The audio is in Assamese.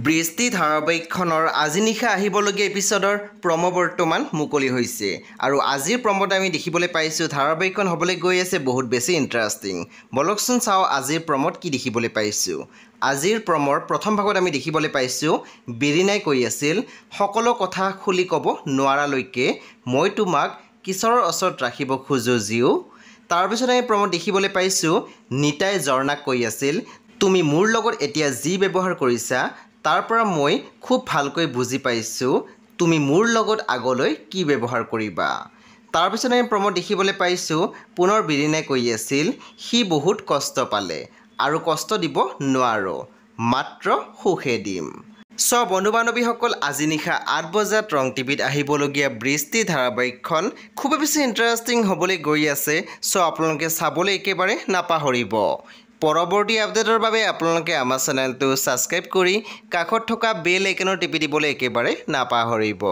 বৃষ্টি ধাৰাবাহিকখনৰ আজি নিশা আহিবলগীয়া এপিছডৰ প্ৰম' বৰ্তমান মুকলি হৈছে আৰু আজিৰ প্ৰম'ত আমি দেখিবলৈ পাইছোঁ ধাৰাবাহিকখন হ'বলৈ গৈ আছে বহুত বেছি ইণ্টাৰেষ্টিং। বলকচোন চাওঁ আজিৰ প্ৰম'ত কি দেখিবলৈ পাইছোঁ। আজিৰ প্ৰম'ৰ প্ৰথম ভাগত আমি দেখিবলৈ পাইছোঁ বিৰিণাই কৈ আছিল সকলো কথা খুলি ক'ব নোৱাৰালৈকে মই তোমাক কিশোৰৰ ওচৰত ৰাখিব খোজোঁ জীও। তাৰপিছত আমি প্ৰম'ত দেখিবলৈ পাইছোঁ নিতাই ঝৰ্ণাক কৈ আছিল তুমি মোৰ লগত এতিয়া যি ব্যৱহাৰ কৰিছা তাৰ পৰা মই খুব ভালকৈ বুজি পাইছোঁ তুমি মোৰ লগত আগলৈ কি ব্যৱহাৰ কৰিবা। তাৰপিছত আমি প্ৰম'ত দেখিবলৈ পাইছোঁ পুনৰ বিৰিণাই কৈ আছিল সি বহুত কষ্ট পালে আৰু কষ্ট দিব নোৱাৰোঁ মাত্ৰ সুখে দিম। চ' বন্ধু বান্ধৱীসকল আজি নিশা ৮ বজাত ৰং টিভিত আহিবলগীয়া বৃষ্টি ধাৰাবাহিকখন খুবেই বেছি ইণ্টাৰেষ্টিং হ'বলৈ গৈ আছে। চ' আপোনালোকে চাবলৈ একেবাৰে নাপাহৰিব। পৰৱৰ্তী আপডেটৰ বাবে আপোনালোকে আমাৰ চেনেলটো ছাবস্ক্ৰাইব কৰি কাষত থকা বেল আইকনৰ টিপি দিবলৈ একেবাৰে নাপাহৰিব।